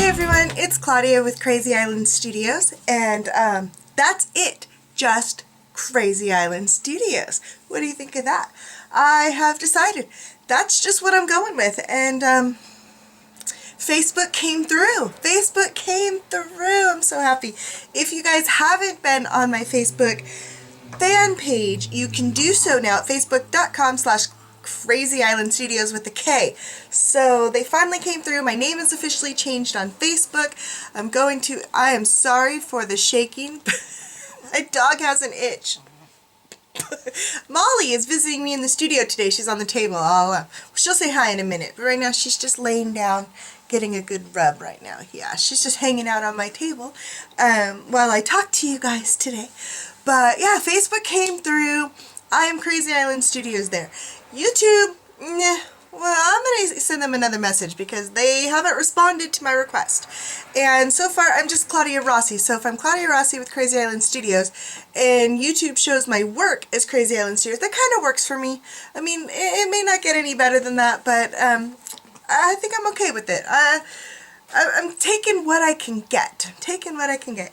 everyone, it's Claudia with Krazy Island Studios, and that's it, just Krazy Island Studios. What do you think of that? I have decided that's just what I'm going with, and Facebook came through. Facebook came through. I'm so happy. If you guys haven't been on my Facebook fan page, you can do so now at facebook.com/Krazy Island Studios with a K. So they finally came through. My name is officially changed on Facebook. I am sorry for the shaking. My dog has an itch. Molly is visiting me in the studio today. She's on the table. She'll say hi in a minute. But right now she's just laying down, getting a good rub right now. Yeah, she's just hanging out on my table while I talk to you guys today. But yeah, Facebook came through. I am Krazy Island Studios there. YouTube, well, I'm going to send them another message because they haven't responded to my request. And so far, I'm just Claudia Rossi. So if I'm Claudia Rossi with Krazy Island Studios and YouTube shows my work as Krazy Island Studios, that kind of works for me. I mean, it may not get any better than that, but I think I'm okay with it. I'm taking what I can get.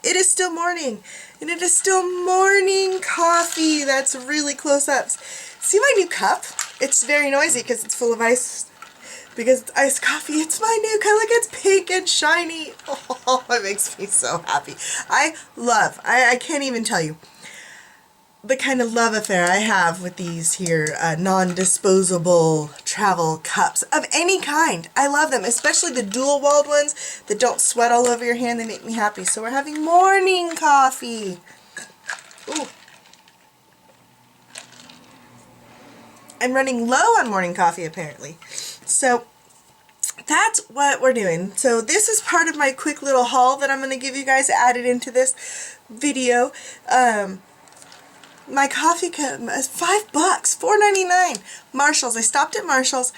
It is still morning, and it is still morning coffee. That's really close-ups. See my new cup? It's very noisy because it's full of ice. Because it's iced coffee. It's my new cup. Look, it's pink and shiny. Oh, it makes me so happy. I can't even tell you the kind of love affair I have with these here non-disposable travel cups of any kind. I love them, especially the dual-walled ones that don't sweat all over your hand. They make me happy. So we're having morning coffee. Ooh. I'm running low on morning coffee apparently. So that's what we're doing. So this is part of my quick little haul that I'm going to give you guys added into this video. My coffee cup is $5, $4.99. Marshalls. I stopped at Marshalls.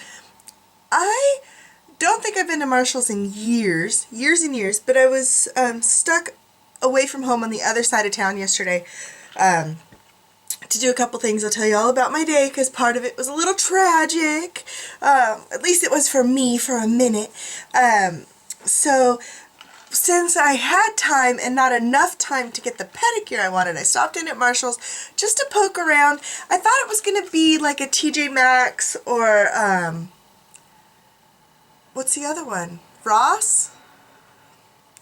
I don't think I've been to Marshalls in years and years, but I was stuck away from home on the other side of town yesterday to do a couple things. I'll tell you all about my day because part of it was a little tragic. At least it was for me for a minute. So since I had time and not enough time to get the pedicure I wanted, I stopped in at Marshall's just to poke around. I thought it was going to be like a TJ Maxx or, what's the other one? Ross?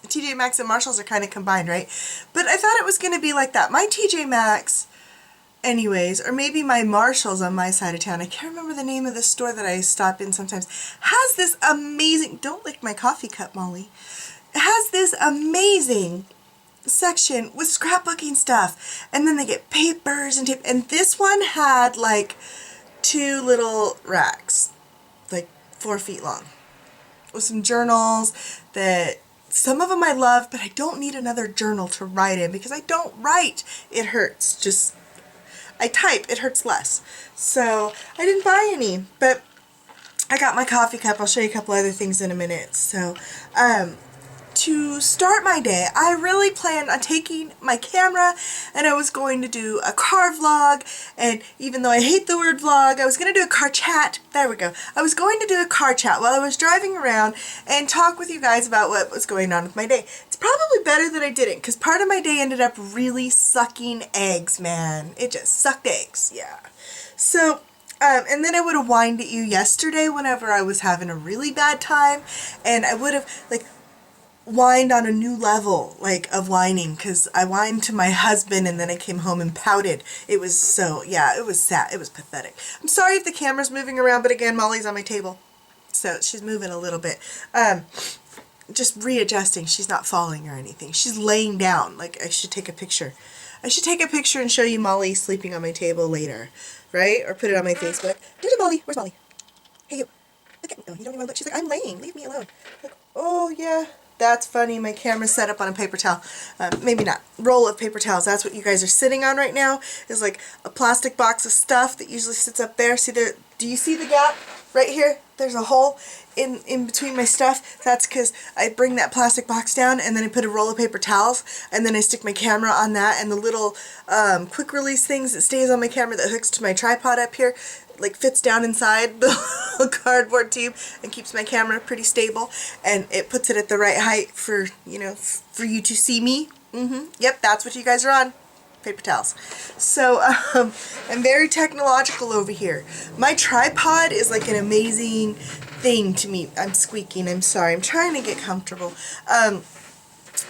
TJ Maxx and Marshall's are kind of combined, right? But I thought it was going to be like that. My TJ Maxx, anyways, or maybe my Marshall's on my side of town, I can't remember the name of the store that I stop in sometimes, has this amazing, don't lick my coffee cup, Molly, has this amazing section with scrapbooking stuff, and then they get papers and tape, and this one had like 2 little racks, like 4 feet long, with some journals that some of them I love, but I don't need another journal to write in because I don't write. It hurts. Just, I type. It hurts less. So I didn't buy any, but I got my coffee cup. I'll show you a couple other things in a minute. So, to start my day, I really planned on taking my camera and I was going to do a car vlog, and even though I hate the word vlog, I was going to do a car chat. There we go. I was going to do a car chat while I was driving around and talk with you guys about what was going on with my day. It's probably better that I didn't because part of my day ended up really sucking eggs, man. It just sucked eggs, yeah. So, and then I would have whined at you yesterday whenever I was having a really bad time, and I would have, like, whined on a new level, like, of whining, because I whined to my husband and then I came home and pouted. It was so, yeah, it was sad. It was pathetic. I'm sorry if the camera's moving around, but again, Molly's on my table, so she's moving a little bit. Just readjusting. She's not falling or anything. She's laying down. Like, I should take a picture. I should take a picture and show you Molly sleeping on my table later, right? Or put it on my Facebook. There's Molly. Where's Molly? Hey, you. Look at me. Oh, you don't even want to look. She's like, I'm laying. Leave me alone. Look. Oh, yeah. That's funny. My camera's set up on a paper towel. Maybe not. Roll of paper towels. That's what you guys are sitting on right now. Is like a plastic box of stuff that usually sits up there. See there? Do you see the gap right here? There's a hole in between my stuff. That's because I bring that plastic box down and then I put a roll of paper towels and then I stick my camera on that, and the little quick release things that stays on my camera that hooks to my tripod up here like fits down inside the cardboard tube and keeps my camera pretty stable, and it puts it at the right height for, you know, for you to see me. Yep, that's what you guys are on. Paper towels. So I'm very technological over here. My tripod is like an amazing thing to me. I'm squeaking, I'm sorry, I'm trying to get comfortable.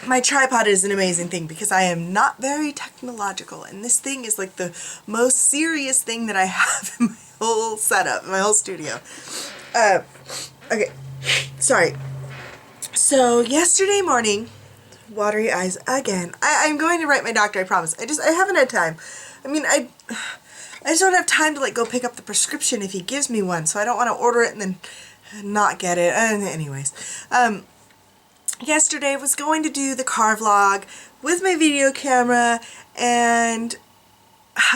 My tripod is an amazing thing because I am not very technological, and this thing is like the most serious thing that I have in my whole setup, my whole studio. Okay, sorry. So yesterday morning, watery eyes again. I'm going to write my doctor, I promise. I haven't had time. I mean, I just don't have time to like go pick up the prescription if he gives me one, so I don't want to order it and then not get it. Anyways, yesterday I was going to do the car vlog with my video camera, and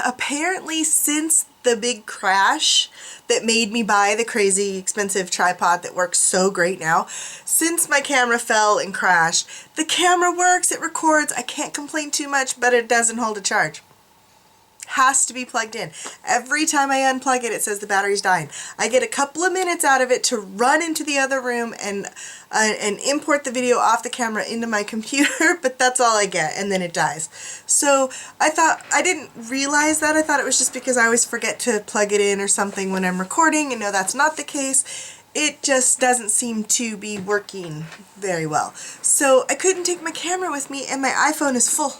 apparently since the big crash that made me buy the crazy expensive tripod that works so great now, since my camera fell and crashed, the camera works, it records, I can't complain too much, but it doesn't hold a charge. Has to be plugged in. Every time I unplug it, it says the battery's dying. I get a couple of minutes out of it to run into the other room and import the video off the camera into my computer, but that's all I get, and then it dies. So I didn't realize that. I thought it was just because I always forget to plug it in or something when I'm recording, and no, that's not the case. It just doesn't seem to be working very well. So I couldn't take my camera with me, and my iPhone is full.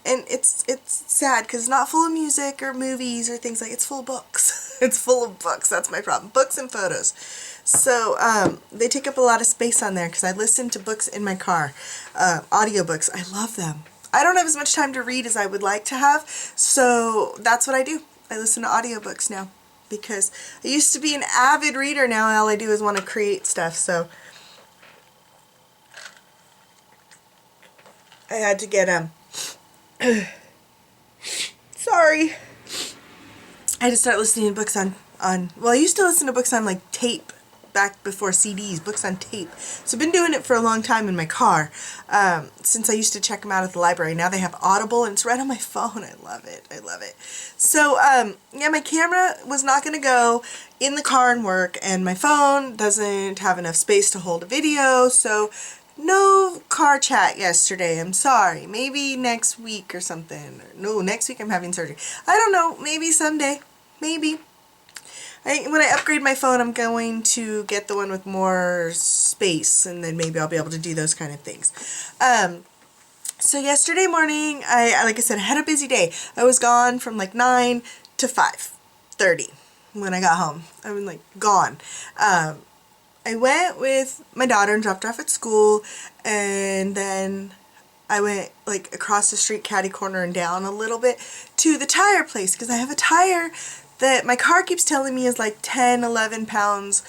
And it's sad because it's not full of music or movies or things like, it's full of books. It's full of books. That's my problem. Books and photos. So they take up a lot of space on there because I listen to books in my car. Audiobooks. I love them. I don't have as much time to read as I would like to have, so that's what I do. I listen to audiobooks now because I used to be an avid reader. Now all I do is want to create stuff, so I had to get sorry. I had to start listening to books on well, I used to listen to books on like tape back before CDs, books on tape. So I've been doing it for a long time in my car, since I used to check them out at the library. Now they have Audible and it's right on my phone. I love it. I love it. So yeah, my camera was not going to go in the car and work, and my phone doesn't have enough space to hold a video, so no car chat yesterday. I'm sorry. Maybe next week or something. No, next week I'm having surgery. I don't know. Maybe someday. Maybe. When I upgrade my phone, I'm going to get the one with more space, and then maybe I'll be able to do those kind of things. So yesterday morning, like I said, I had a busy day. I was gone from like 9 to 5:30 when I got home. I was like gone. I went with my daughter and dropped her off at school, and then I went like across the street, catty corner and down a little bit to the tire place because I have a tire that my car keeps telling me is like 10, 11 pounds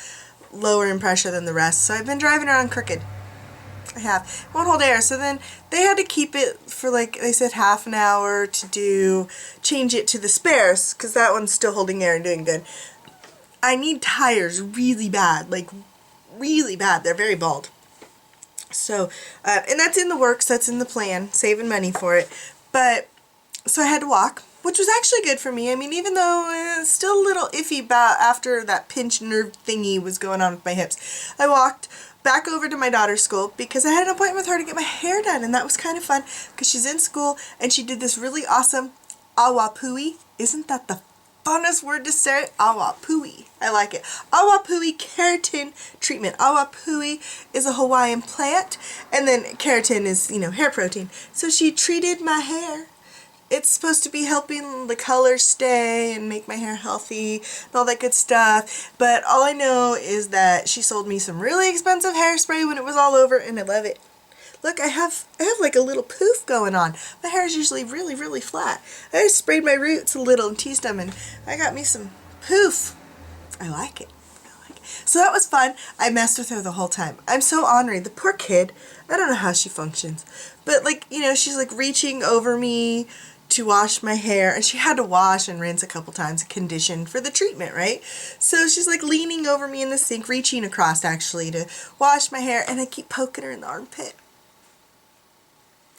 lower in pressure than the rest. So I've been driving around crooked. I have. It won't hold air. So then they had to keep it for like, they said half an hour to change it to the spares because that one's still holding air and doing good. I need tires really bad, like really bad. They're very bald. So, and that's in the works, that's in the plan, saving money for it. But, so I had to walk, which was actually good for me. I mean, even though it's still a little iffy about after that pinched nerve thingy was going on with my hips. I walked back over to my daughter's school because I had an appointment with her to get my hair done, and that was kind of fun because she's in school and she did this really awesome awapui. Isn't that the funnest word to say? Awapui. I like it. Awapui keratin treatment. Awapui is a Hawaiian plant, and then keratin is, you know, hair protein. So she treated my hair. It's supposed to be helping the color stay and make my hair healthy and all that good stuff. But all I know is that she sold me some really expensive hairspray when it was all over, and I love it. Look, I have like a little poof going on. My hair is usually really, really flat. I just sprayed my roots a little and teased them, and I got me some poof. I like it. So that was fun. I messed with her the whole time. I'm so ornery. The poor kid. I don't know how she functions. But like, you know, she's like reaching over me to wash my hair, and she had to wash and rinse a couple times, condition for the treatment, right? So she's like leaning over me in the sink, reaching across actually to wash my hair, and I keep poking her in the armpit.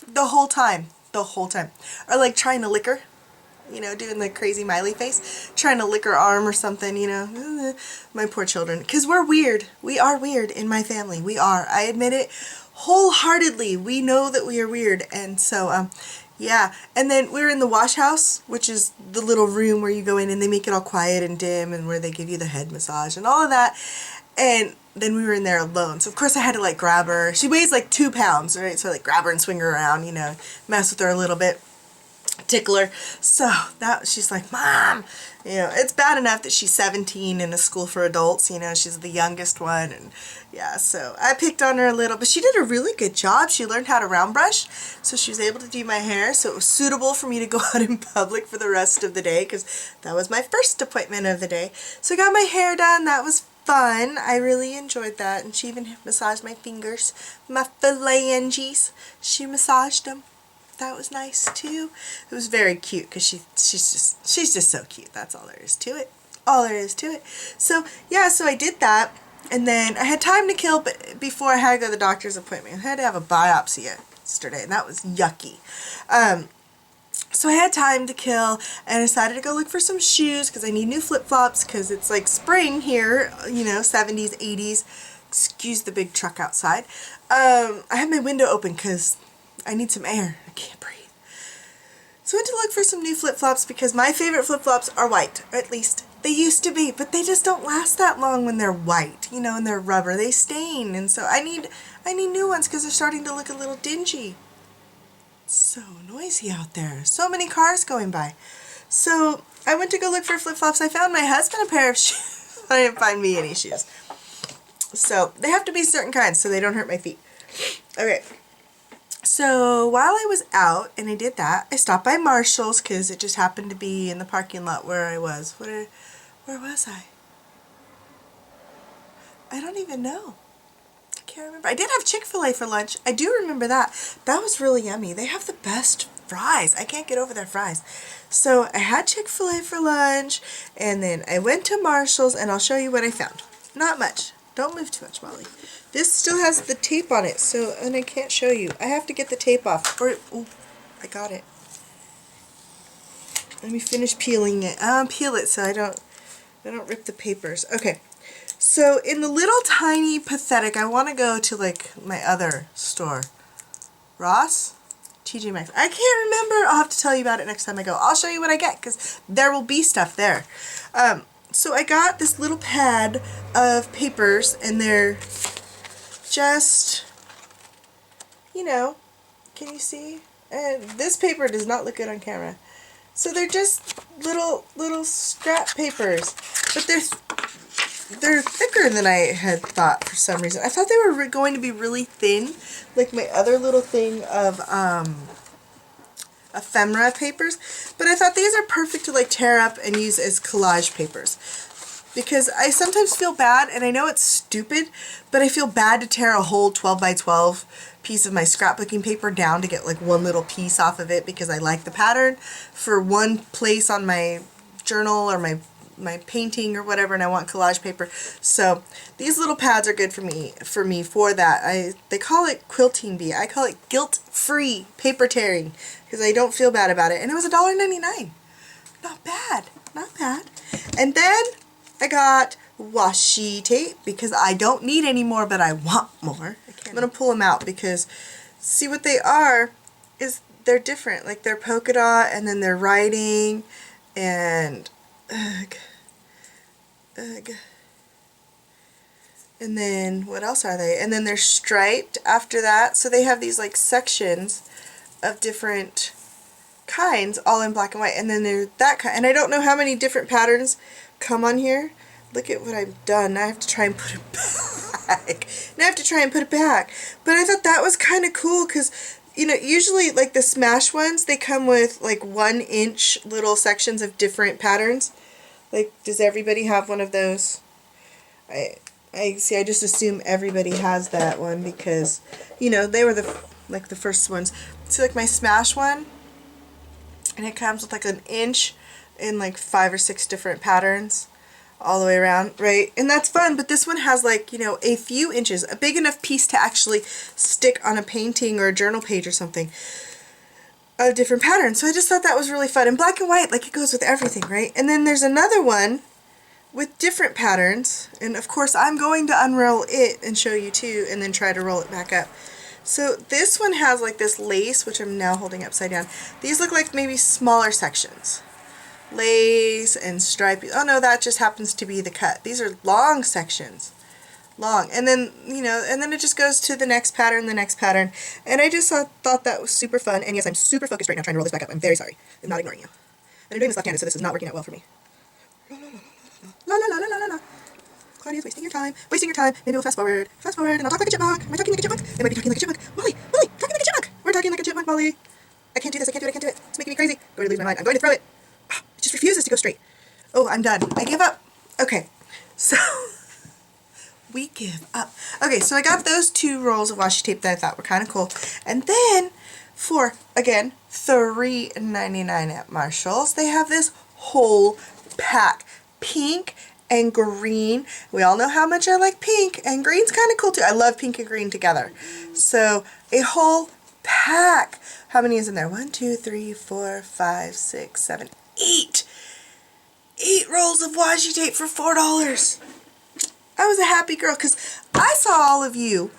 The whole time. Or like trying to lick her. you know, doing the crazy Miley face, trying to lick her arm or something, you know. My poor children. Because we're weird. We are weird in my family. We are. I admit it wholeheartedly. We know that we are weird. And so, yeah. And then we were in the wash house, which is the little room where you go in and they make it all quiet and dim and where they give you the head massage and all of that. And then we were in there alone. So, of course, I had to, like, grab her. She weighs, like, 2 pounds, right? So I, like, grab her and swing her around, you know, mess with her a little bit, tickle her. So, she's like, Mom! You know, it's bad enough that she's 17 in a school for adults, you know, she's the youngest one. And, yeah, so I picked on her a little. But she did a really good job. She learned how to round brush, so she was able to do my hair. So it was suitable for me to go out in public for the rest of the day, because that was my first appointment of the day. So I got my hair done. That was fun. I really enjoyed that, and she even massaged my fingers, my phalanges. She massaged them. That was nice too. It was very cute because she's just so cute. That's all there is to it. All there is to it. So yeah, so I did that, and then I had time to kill, but before I had to go to the doctor's appointment, I had to have a biopsy yesterday, and that was yucky. So I had time to kill, and I decided to go look for some shoes because I need new flip-flops because it's like spring here, you know, 70s, 80s. Excuse the big truck outside. I had my window open because I need some air. I can't breathe. So I went to look for some new flip-flops because my favorite flip-flops are white, or at least they used to be, but they just don't last that long when they're white, you know, and they're rubber. They stain, and so I need new ones because they're starting to look a little dingy. So noisy out there. So many cars going by. So I went to go look for flip-flops. I found my husband a pair of shoes. I didn't find me any shoes. So they have to be certain kinds so they don't hurt my feet. Okay. So while I was out and I did that, I stopped by Marshall's because it just happened to be in the parking lot where I was. Where was I? I don't even know. Can't remember. I did have Chick-fil-A for lunch. I do remember that. That was really yummy. They have the best fries. I can't get over their fries. So I had Chick-fil-A for lunch, and then I went to Marshall's, and I'll show you what I found. Not much. Don't move too much, Molly. This still has the tape on it, so, and I can't show you. I have to get the tape off. Oh, I got it. Let me finish peeling it. Peel it so I don't rip the papers. Okay. So in the little tiny pathetic, I want to go to like my other store. Ross? TJ Maxx. I can't remember. I'll have to tell you about it next time I go. I'll show you what I get because there will be stuff there. So I got this little pad of papers, and they're just, you know, can you see? This paper does not look good on camera. So they're just little scrap papers, but they're thicker than I had thought for some reason. I thought they were going to be really thin, like my other little thing of ephemera papers, but I thought these are perfect to like tear up and use as collage papers. Because I sometimes feel bad, and I know it's stupid, but I feel bad to tear a whole 12 by 12 piece of my scrapbooking paper down to get like one little piece off of it because I like the pattern for one place on my journal or my painting or whatever, and I want collage paper. So these little pads are good for me for that. They call it quilting bee. I call it guilt-free paper tearing because I don't feel bad about it. And it was $1.99. Not bad. Not bad. And then I got washi tape because I don't need any more, but I want more. I'm going to pull them out because see what they are is they're different. Like they're polka dot, and then they're writing, and ugh. And then what else are they? And then they're striped after that. So they have these like sections of different kinds all in black and white. And then they're that kind. And I don't know how many different patterns come on here. Look at what I've done. Now I have to try and put it back. But I thought that was kind of cool because, you know, usually like the Smash ones, they come with like 1-inch little sections of different patterns. Like, does everybody have one of those? I see. I just assume everybody has that one because, you know, they were the first ones. See, like my Smash one, and it comes with like 1 inch in like 5 or 6 different patterns all the way around, right? And that's fun, but this one has like, you know, a few inches, a big enough piece to actually stick on a painting or a journal page or something. of different patterns. So I just thought that was really fun. And black and white, like it goes with everything, right? And then there's another one with different patterns. And of course I'm going to unroll it and show you too, and then try to roll it back up. So this one has like this lace, which I'm now holding upside down. These look like maybe smaller sections. Lace and stripy. Oh no, that just happens to be the cut. These are long sections. Long. And then, you know, and then it just goes to the next pattern, the next pattern. And I just thought that was super fun. And yes, I'm super focused right now trying to roll this back up. I'm very sorry. I'm not ignoring you. And I'm doing this left-handed, so this is not working out well for me. La la la la la la la. Claudia's wasting your time. Wasting your time. Maybe we'll fast forward. Fast forward, and I'll talk like a chipmunk. Am I talking like a chipmunk? I might be talking like a chipmunk. Molliee! Molliee! Talking like a chipmunk! We're talking like a chipmunk, Molliee. I can't do this. I can't do it. I can't do it. It's making me crazy. I'm going to lose my mind. I'm going to throw it. It just refuses to go straight. Oh, I'm done. I give up. Okay. So, we give up. Okay, so I got those 2 rolls of washi tape that I thought were kind of cool. And then, for, again, $3.99 at Marshall's, they have this whole pack. Pink and green. We all know how much I like pink, and green's kind of cool too. I love pink and green together. So a whole pack. How many is in there? 1, 2, 3, 4, 5, 6, 7, 8. 8 rolls of washi tape for $4. I was a happy girl because I saw all of you,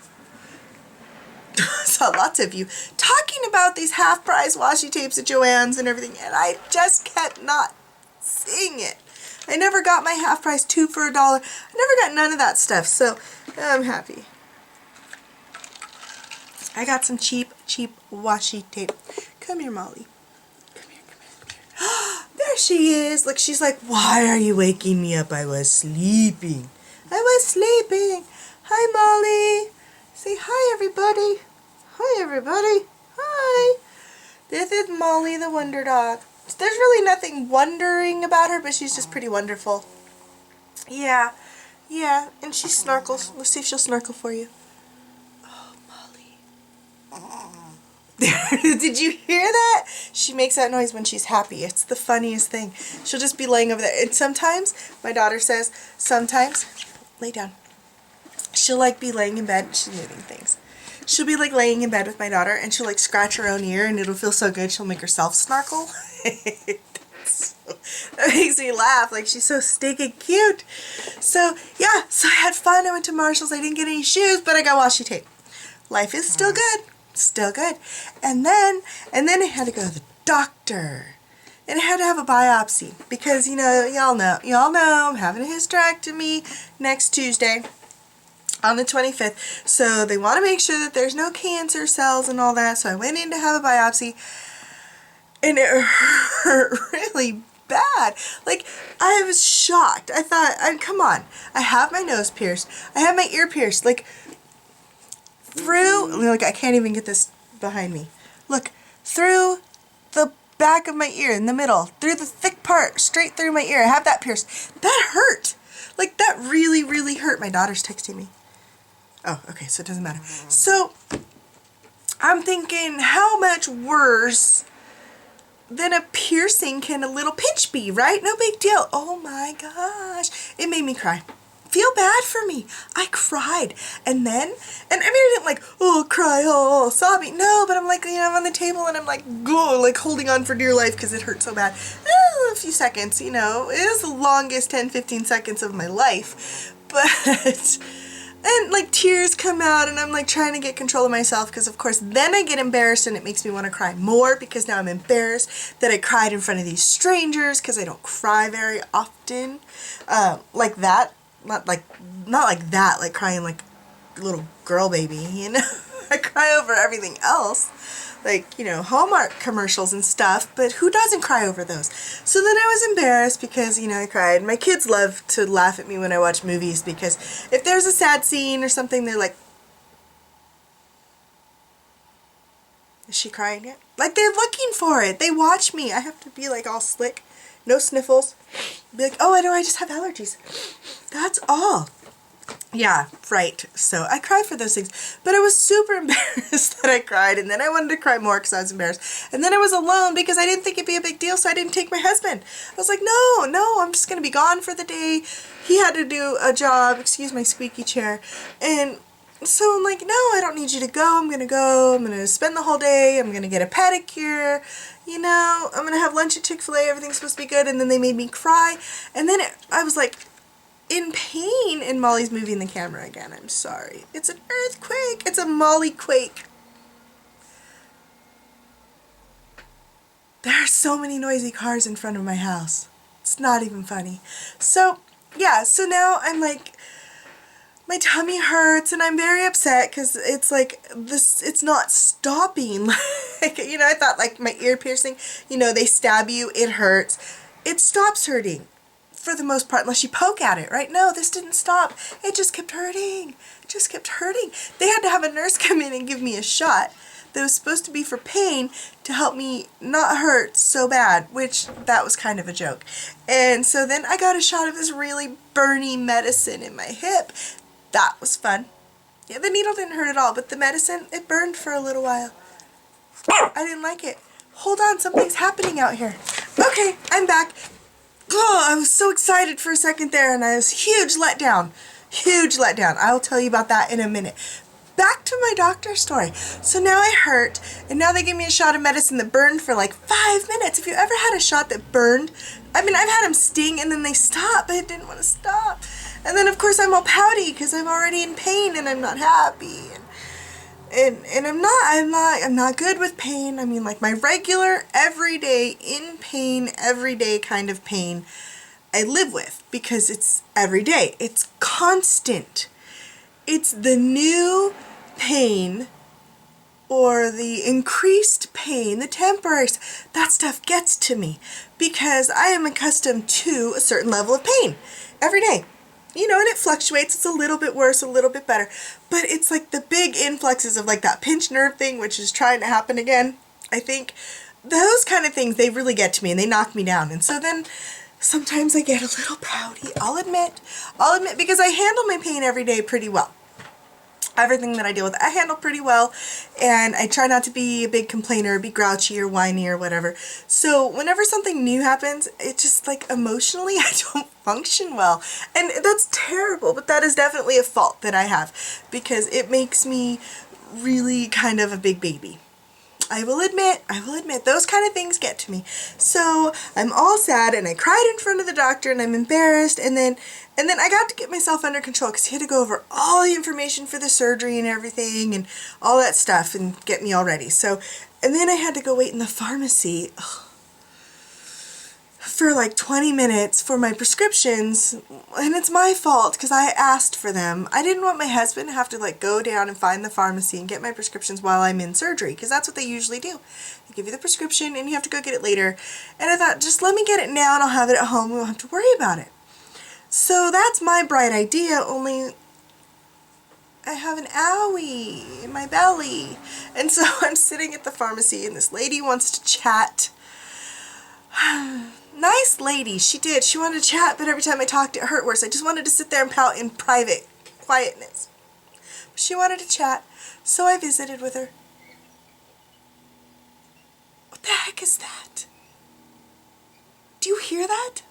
I saw lots of you talking about these half-price washi tapes at Joann's and everything, and I just kept not seeing it. I never got my half price 2 for $1. I never got none of that stuff, so I'm happy. I got some cheap washi tape. Come here, Molliee. Come here, come here, come here. There she is. Look, she's like, why are you waking me up? I was sleeping. I was sleeping. Hi, Molliee. Say hi, everybody. Hi, everybody. Hi. This is Molliee the Wonder Dog. There's really nothing wondering about her, but she's just pretty wonderful. Yeah, and she snorkels. Let's see if she'll snorkel for you. Oh, Molliee. Did you hear that? She makes that noise when she's happy. It's the funniest thing. She'll just be laying over there. And sometimes, my daughter says, sometimes, lay down. She'll like be laying in bed. She's moving things. She'll be like laying in bed with my daughter, and she'll like scratch her own ear, and it'll feel so good she'll make herself snarkle. That makes me laugh. Like, she's so stinking cute. So yeah, so I had fun. I went to Marshall's. I didn't get any shoes, but I got washi tape. Life is still good. Still good. And then I had to go to the doctor. And I had to have a biopsy because, you know, y'all know I'm having a hysterectomy next Tuesday on the 25th. So they want to make sure that there's no cancer cells and all that. So I went in to have a biopsy, and it hurt really bad. Like, I was shocked. I thought, come on. I have my nose pierced. I have my ear pierced. Like, look, I can't even get this behind me. Look, through the back of my ear, in the middle, through the thick part, straight through my ear. I have that pierced. That hurt. Like, that really, really hurt. My daughter's texting me. Oh, okay, so it doesn't matter. So, I'm thinking, how much worse than a piercing can a little pinch be, right? No big deal. Oh my gosh. It made me cry. Feel bad for me. I cried. And then, and I mean, I didn't like, oh, cry, oh, sobbing. No, but I'm like, you know, I'm on the table and I'm like, go, like holding on for dear life because it hurt so bad. A few seconds, you know. It was the longest 10-15 seconds of my life. But... and like tears come out, and I'm like trying to get control of myself because of course then I get embarrassed, and it makes me want to cry more because now I'm embarrassed that I cried in front of these strangers because I don't cry very often. Like that. Not like that, like crying like a little girl baby, you know. I cry over everything else. Like, you know, Hallmark commercials and stuff, but who doesn't cry over those? So then I was embarrassed because, you know, I cried. My kids love to laugh at me when I watch movies because if there's a sad scene or something, they're like, is she crying yet? Like, they're looking for it. They watch me. I have to be like all slick, no sniffles. Be like, oh, I just have allergies. That's all. Yeah, right. So I cried for those things, but I was super embarrassed that I cried, and then I wanted to cry more because I was embarrassed, and then I was alone because I didn't think it'd be a big deal, so I didn't take my husband. I was like, no, I'm just going to be gone for the day. He had to do a job, excuse my squeaky chair, and So I'm like, no, I don't need you to go. I'm going to spend the whole day. I'm going to get a pedicure. You know, I'm going to have lunch at Chick-fil-A. Everything's supposed to be good. And then they made me cry. And then I was like in pain, and Molly's moving the camera again. I'm sorry. It's an earthquake. It's a Molly quake. There are so many noisy cars in front of my house. It's not even funny. So, yeah, so now I'm like, my tummy hurts, and I'm very upset because it's like this, it's not stopping. Like, you know, I thought like my ear piercing, you know, they stab you, it hurts. It stops hurting for the most part, unless you poke at it, right? No, this didn't stop. It just kept hurting. It just kept hurting. They had to have a nurse come in and give me a shot that was supposed to be for pain to help me not hurt so bad, which that was kind of a joke. And so then I got a shot of this really burny medicine in my hip. That was fun. Yeah, the needle didn't hurt at all, but the medicine, it burned for a little while. I didn't like it. Hold on, something's happening out here. Okay, I'm back. Oh, I was so excited for a second there, and I was huge letdown. Huge letdown. I'll tell you about that in a minute. Back to my doctor story. So now I hurt, and now they give me a shot of medicine that burned for like 5 minutes. Have you ever had a shot that burned? I mean, I've had them sting and then they stop, but it didn't want to stop. And then of course I'm all pouty because I'm already in pain and I'm not happy. And I'm not good with pain. I mean, like my regular, everyday, in pain, everyday kind of pain I live with because it's every day. It's constant. It's the new pain or the increased pain, the temporary, that stuff gets to me because I am accustomed to a certain level of pain every day. You know, and it fluctuates. It's a little bit worse, a little bit better. But it's like the big influxes of like that pinched nerve thing, which is trying to happen again, I think. Those kind of things, they really get to me and they knock me down. And so then sometimes I get a little pouty, I'll admit, because I handle my pain every day pretty well. Everything that I deal with, I handle pretty well, and I try not to be a big complainer, be grouchy or whiny or whatever. So whenever something new happens, it just like emotionally I don't function well. And that's terrible, but that is definitely a fault that I have because it makes me really kind of a big baby. I will admit, those kind of things get to me. So I'm all sad and I cried in front of the doctor and I'm embarrassed, and then I got to get myself under control because he had to go over all the information for the surgery and everything and all that stuff and get me all ready. So, and then I had to go wait in the pharmacy for like 20 minutes for my prescriptions, and it's my fault because I asked for them. I didn't want my husband to have to like go down and find the pharmacy and get my prescriptions while I'm in surgery, because that's what they usually do. They give you the prescription and you have to go get it later. And I thought, just let me get it now and I'll have it at home. We won't have to worry about it. So that's my bright idea, only I have an owie in my belly. And so I'm sitting at the pharmacy and this lady wants to chat. Nice lady, she did. She wanted to chat, but every time I talked, it hurt worse. I just wanted to sit there and pout in private quietness. But she wanted to chat, so I visited with her. What the heck is that? Do you hear that?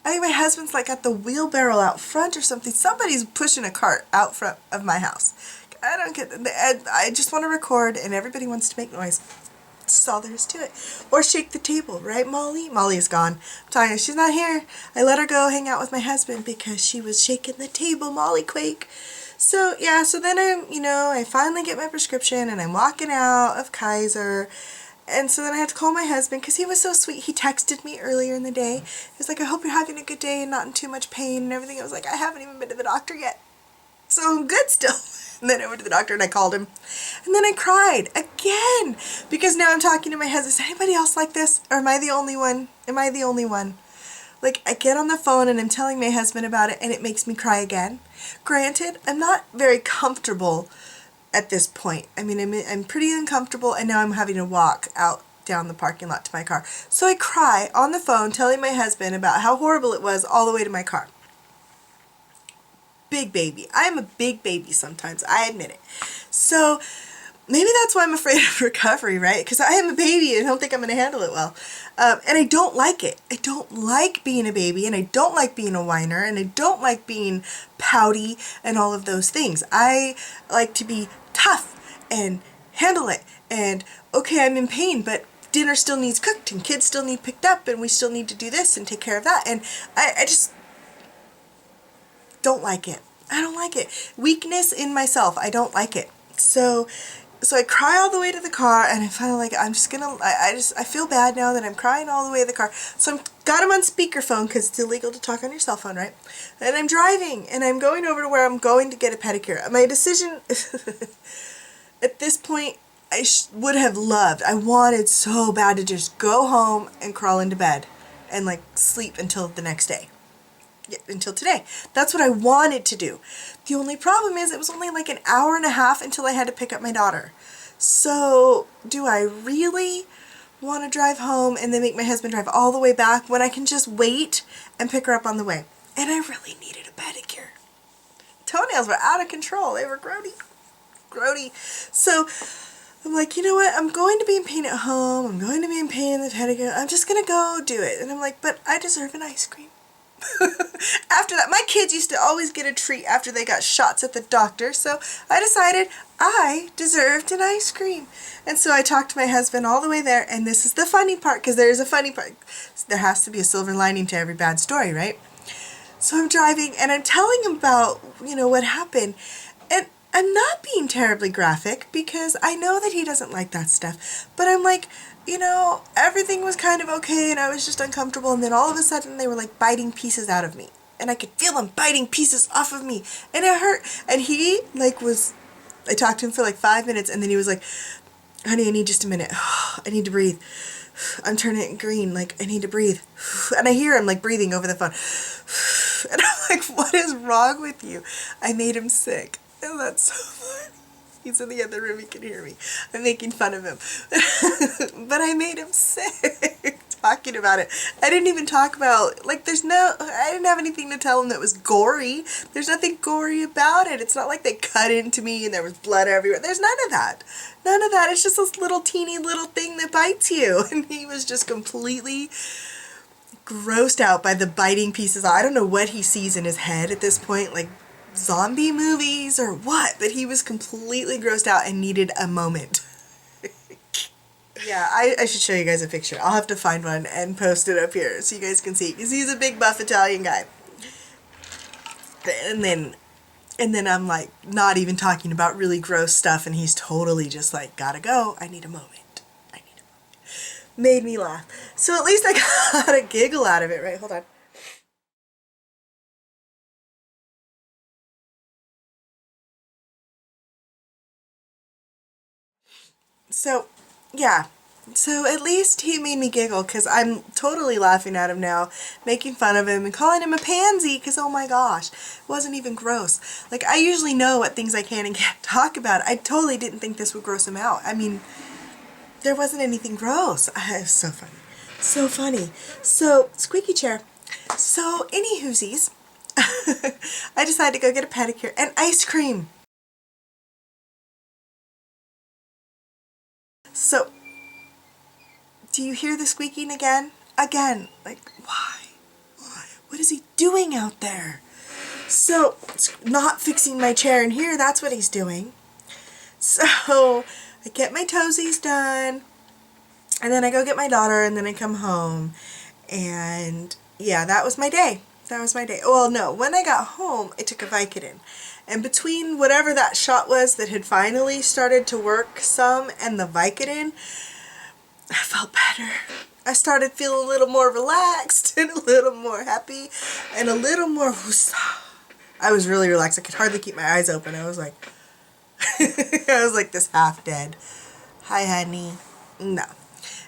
I think my husband's like at the wheelbarrow out front or something. Somebody's pushing a cart out front of my house. I don't get that. I just want to record and everybody wants to make noise. That's all there is to it. Or shake the table, right, Molly? Molly is gone. I'm telling you, she's not here. I let her go hang out with my husband because she was shaking the table, Molly quake. So, yeah, so then I finally get my prescription and I'm walking out of Kaiser. And so then I had to call my husband because he was so sweet. He texted me earlier in the day. He was like, I hope you're having a good day and not in too much pain and everything. I was like, I haven't even been to the doctor yet. So I'm good still. And then I went to the doctor and I called him. And then I cried again because now I'm talking to my husband. Is anybody else like this? Or am I the only one? Am I the only one? Like, I get on the phone and I'm telling my husband about it and it makes me cry again. Granted, I'm not very comfortable at this point. I mean, I'm pretty uncomfortable, and now I'm having to walk out down the parking lot to my car. So I cry on the phone telling my husband about how horrible it was all the way to my car. Big baby. I am a big baby sometimes. I admit it. So maybe that's why I'm afraid of recovery, right? Because I am a baby and I don't think I'm going to handle it well. And I don't like it. I don't like being a baby, and I don't like being a whiner, and I don't like being pouty and all of those things. I like to be tough and handle it. And okay, I'm in pain, but dinner still needs cooked and kids still need picked up and we still need to do this and take care of that. And I just don't like it. I don't like it. Weakness in myself. I don't like it. So I cry all the way to the car, and I finally like, I'm just gonna, I feel bad now that I'm crying all the way to the car. So got him on speakerphone because it's illegal to talk on your cell phone, right? And I'm driving, and I'm going over to where I'm going to get a pedicure. My decision, at this point, I would have loved, I wanted so bad to just go home and crawl into bed and like sleep until the next day. Yeah, until today. That's what I wanted to do. The only problem is it was only like an hour and a half until I had to pick up my daughter. So do I really want to drive home and then make my husband drive all the way back when I can just wait and pick her up on the way? And I really needed a pedicure. Toenails were out of control. They were grody. Grody. So I'm like, you know what? I'm going to be in pain at home. I'm going to be in pain in the pedicure. I'm just going to go do it. And I'm like, but I deserve an ice cream. After that, my kids used to always get a treat after they got shots at the doctor, so I decided I deserved an ice cream. And so I talked to my husband all the way there, and this is the funny part, because there's a funny part. There has to be a silver lining to every bad story, right? So I'm driving, and I'm telling him about, you know, what happened. And I'm not being terribly graphic, because I know that he doesn't like that stuff. But I'm like, you know, everything was kind of okay, and I was just uncomfortable, and then all of a sudden they were like biting pieces out of me. And I could feel them biting pieces off of me, and it hurt. And he like I talked to him for like 5 minutes, and then he was like, honey, I need just a minute. I need to breathe. I'm turning it green, like I need to breathe. And I hear him like breathing over the phone. And I'm like, what is wrong with you? I made him sick. And that's so funny. He's in the other room, he can hear me. I'm making fun of him. But I made him sick talking about it. I didn't even talk about, like, I didn't have anything to tell him that was gory. There's nothing gory about it. It's not like they cut into me and there was blood everywhere. There's none of that. None of that. It's just this little teeny little thing that bites you. And he was just completely grossed out by the biting pieces. I don't know what he sees in his head at this point, like zombie movies or what, but he was completely grossed out and needed a moment. Yeah, I should show you guys a picture. I'll have to find one and post it up here so you guys can see, because he's a big buff Italian guy. And then I'm like not even talking about really gross stuff, and he's totally just like, gotta go, I need a moment. I need a moment. Made me laugh. So at least I got a giggle out of it, right? Hold on. So, yeah. So at least he made me giggle, because I'm totally laughing at him now, making fun of him and calling him a pansy, because oh my gosh, it wasn't even gross. Like, I usually know what things I can and can't talk about. I totally didn't think this would gross him out. I mean, there wasn't anything gross. It was so funny. So funny. So, squeaky chair. So, any hoosies, I decided to go get a pedicure and ice cream. So, do you hear the squeaking again? Again. Like, why? Why? What is he doing out there? So, not fixing my chair in here, that's what he's doing. So, I get my toesies done, and then I go get my daughter, and then I come home. And, yeah, that was my day. That was my day. Well, no, when I got home, I took a Vicodin. And between whatever that shot was that had finally started to work some and the Vicodin, I felt better. I started feeling a little more relaxed and a little more happy and a little more whoosah. I was really relaxed. I could hardly keep my eyes open. I was like, I was like this half dead. Hi, honey. No.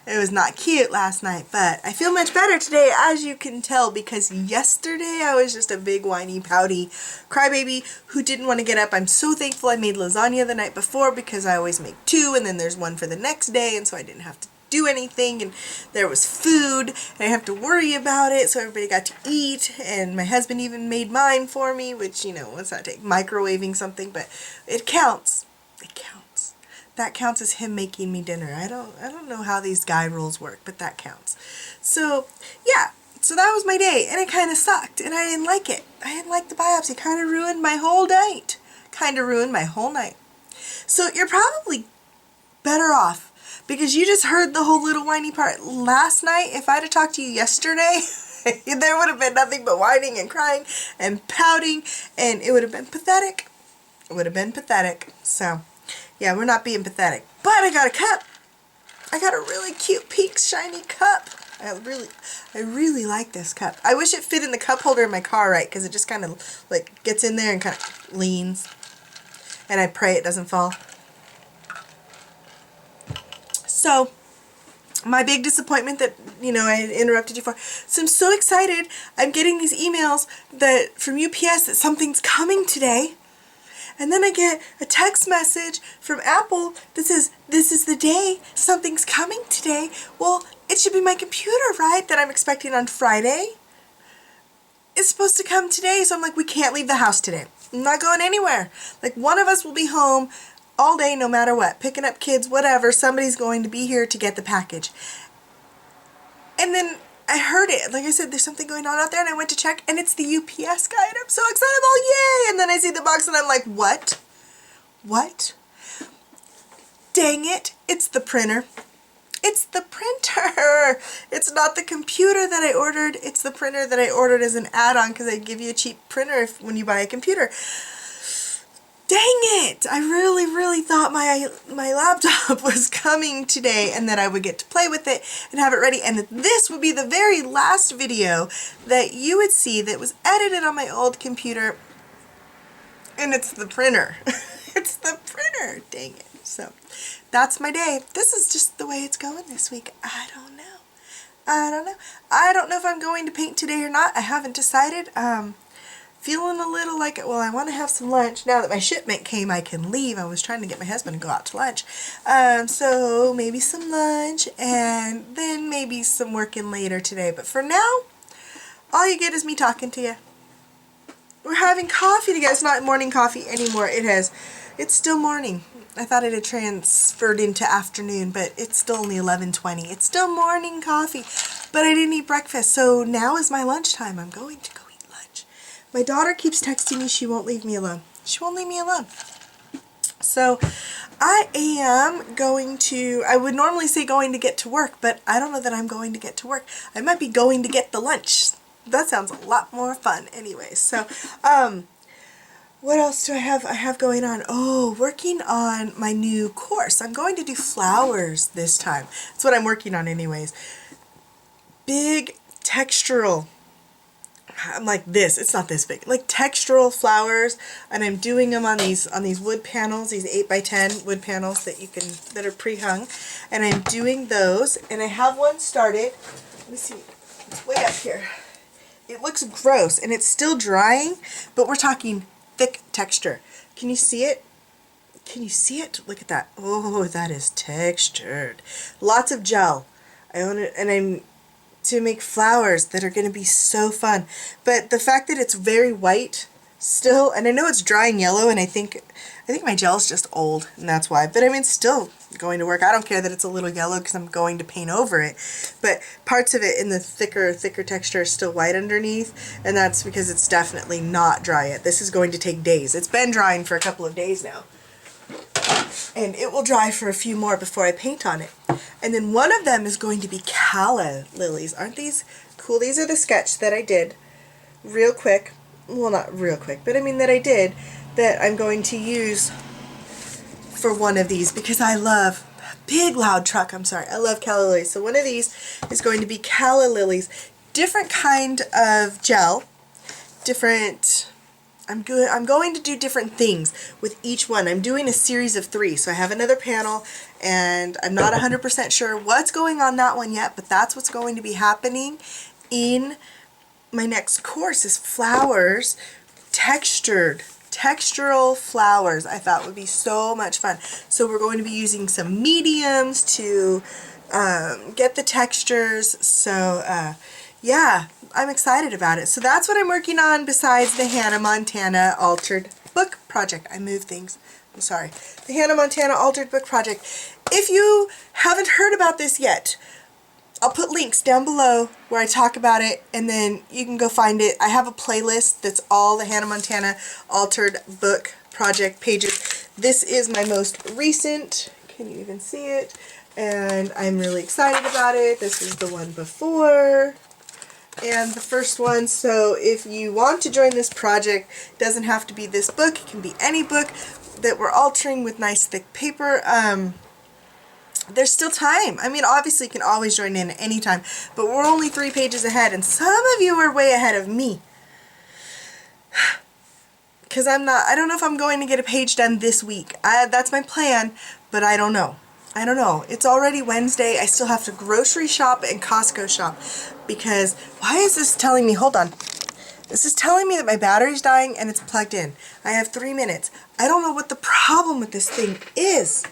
It was not cute last night, but I feel much better today, as you can tell, because yesterday I was just a big whiny pouty crybaby who didn't want to get up. I'm so thankful I made lasagna the night before, because I always make two and then there's one for the next day, and so I didn't have to do anything, and there was food and I have to worry about it, so everybody got to eat, and my husband even made mine for me, which, you know, what's that take? Microwaving something, but it counts. It counts. that counts as him making me dinner. I don't know how these guy rules work, but that counts. So yeah, so that was my day, and it kind of sucked, and I didn't like it. I didn't like the biopsy. Kind of ruined my whole night. Kind of ruined my whole night. So you're probably better off, because you just heard the whole little whiny part. Last night, if I'd have talked to you yesterday, there would have been nothing but whining and crying and pouting, and it would have been pathetic. It would have been pathetic. So yeah, we're not being pathetic. But I got a cup. I got a really cute pink shiny cup. I really like this cup. I wish it fit in the cup holder in my car, right? Because it just kind of like gets in there and kind of leans. And I pray it doesn't fall. So, my big disappointment that, you know, I interrupted you for. So I'm so excited. I'm getting these emails from UPS that something's coming today. And then I get a text message from Apple that says, this is the day, something's coming today. Well, it should be my computer, right, that I'm expecting on Friday. It's supposed to come today, so I'm like, we can't leave the house today. I'm not going anywhere. Like, one of us will be home all day, no matter what, picking up kids, whatever. Somebody's going to be here to get the package. And then I heard it. Like I said, there's something going on out there, and I went to check, and it's the UPS guy, and I'm so excited. I'm all, yay! And then I see the box, and I'm like, what? What? Dang it, it's the printer. It's the printer. It's not the computer that I ordered. It's the printer that I ordered as an add-on, because they give you a cheap printer when you buy a computer. Dang it! I really thought my laptop was coming today, and that I would get to play with it and have it ready, and that this would be the very last video that you would see that was edited on my old computer, and it's the printer. It's the printer. Dang it. So that's my day. This is just the way it's going this week. I don't know. I don't know if I'm going to paint today or not. I haven't decided. Feeling a little like, well, I want to have some lunch. Now that my shipment came, I can leave. I was trying to get my husband to go out to lunch. So maybe some lunch, and then maybe some working later today. But for now, all you get is me talking to you. We're having coffee together. It's not morning coffee anymore. It's still morning. I thought it had transferred into afternoon, but it's still only 11:20. It's still morning coffee, but I didn't eat breakfast. So now is my lunchtime. I'm going to go eat lunch. My daughter keeps texting me. She won't leave me alone. She won't leave me alone. So I am going to, I would normally say going to get to work, but I don't know that I'm going to get to work. I might be going to get the lunch. That sounds a lot more fun anyway. So, what else do I have going on? Oh, working on my new course. I'm going to do flowers this time. That's what I'm working on anyways. Big textural. I'm like this. It's not this big. Like textural flowers, and I'm doing them on these wood panels, these 8x10 wood panels that are pre-hung, and I'm doing those. And I have one started. Let me see. It's way up here. It looks gross, and it's still drying, but we're talking thick texture. Can you see it? Can you see it? Look at that. Oh, that is textured. Lots of gel. I own it, and I'm to make flowers that are going to be so fun. But the fact that it's very white still, and I know it's drying yellow, and I think my gel's just old, and that's why. But I mean, still going to work. I don't care that it's a little yellow because I'm going to paint over it. But parts of it in the thicker texture is still white underneath, and that's because it's definitely not dry yet. This is going to take days. It's been drying for a couple of days now. And it will dry for a few more before I paint on it. And then one of them is going to be calla lilies. Aren't these cool? These are the sketch that I did real quick. Well, not real quick, but I mean that I did, that I'm going to use for one of these because I love, big loud truck, I'm sorry, I love calla lilies. So one of these is going to be calla lilies. Different kind of gel, different, I'm going to do different things with each one. I'm doing a series of 3, so I have another panel, and I'm not 100% sure what's going on that one yet, but that's what's going to be happening in my next course is flowers, textural flowers. I thought would be so much fun. So we're going to be using some mediums to get the textures. So yeah, I'm excited about it. So that's what I'm working on besides the Hannah Montana altered book project. I move things. sorry, the Hannah Montana Altered Book Project. If you haven't heard about this yet, I'll put links down below where I talk about it, and then you can go find it. I have a playlist that's all the Hannah Montana Altered Book Project pages. This is my most recent, can you even see it? And I'm really excited about it. This is the one before and the first one. So if you want to join this project, it doesn't have to be this book. It can be any book that we're altering with nice thick paper. There's still time. I mean, obviously you can always join in at any time, but we're only 3 pages ahead, and some of you are way ahead of me. Because I don't know if I'm going to get a page done this week. That's my plan, but I don't know. I don't know. It's already Wednesday. I still have to grocery shop and Costco shop, because why is this telling me, hold on. This is telling me that my battery's dying and it's plugged in. I have 3 minutes. I don't know what the problem with this thing is.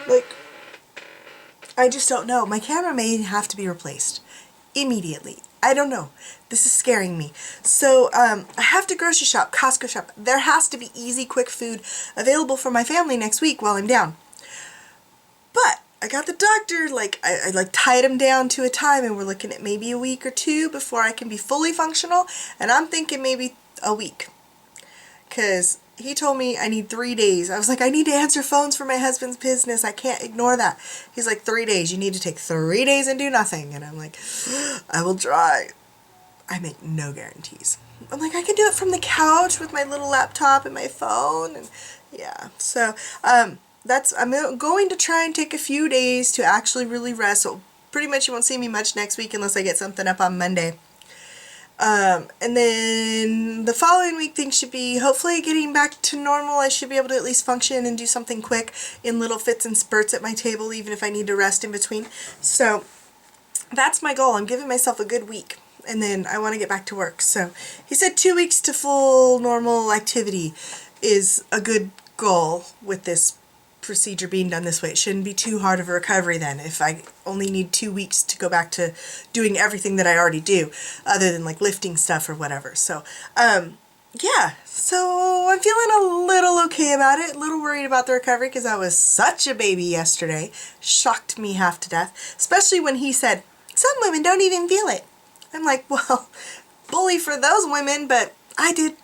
Like, I just don't know. My camera may have to be replaced immediately. I don't know. This is scaring me. So I have to grocery shop, Costco shop. There has to be easy, quick food available for my family next week while I'm down. But I got the doctor, like, I like tied him down to a time, and we're looking at maybe a week or 2 before I can be fully functional. And I'm thinking maybe a week, because he told me I need 3 days. I was like, I need to answer phones for my husband's business. I can't ignore that. He's like, 3 days. You need to take 3 days and do nothing. And I'm like, I will try. I make no guarantees. I'm like, I can do it from the couch with my little laptop and my phone. And yeah, so I'm going to try and take a few days to actually really rest. So pretty much you won't see me much next week unless I get something up on Monday. And then the following week things should be hopefully getting back to normal. I should be able to at least function and do something quick in little fits and spurts at my table, even if I need to rest in between. So that's my goal. I'm giving myself a good week, and then I want to get back to work. So he said 2 weeks to full normal activity is a good goal with this procedure being done this way. It shouldn't be too hard of a recovery then if I only need 2 weeks to go back to doing everything that I already do, other than like lifting stuff or whatever. So yeah, so I'm feeling a little okay about it, a little worried about the recovery because I was such a baby yesterday. Shocked me half to death, especially when he said some women don't even feel it. I'm like, well, bully for those women, but I did.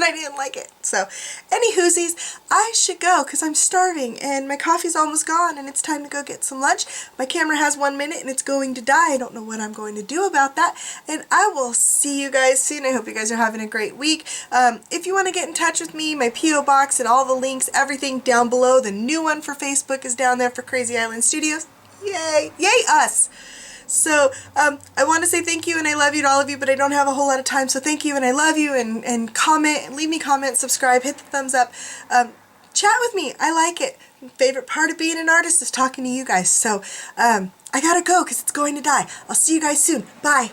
I didn't like it. So, any hoosies, I should go because I'm starving and my coffee's almost gone and it's time to go get some lunch. My camera has 1 minute and it's going to die. I don't know what I'm going to do about that. And I will see you guys soon. I hope you guys are having a great week. If you want to get in touch with me, my P.O. Box and all the links, everything down below. The new one for Facebook is down there for Krazy Island Studios. Yay! Yay us! So, I want to say thank you and I love you to all of you, but I don't have a whole lot of time, so thank you and I love you, and comment, leave me comments, subscribe, hit the thumbs up, chat with me, I like it. Favorite part of being an artist is talking to you guys, so, I gotta go because it's going to die. I'll see you guys soon. Bye!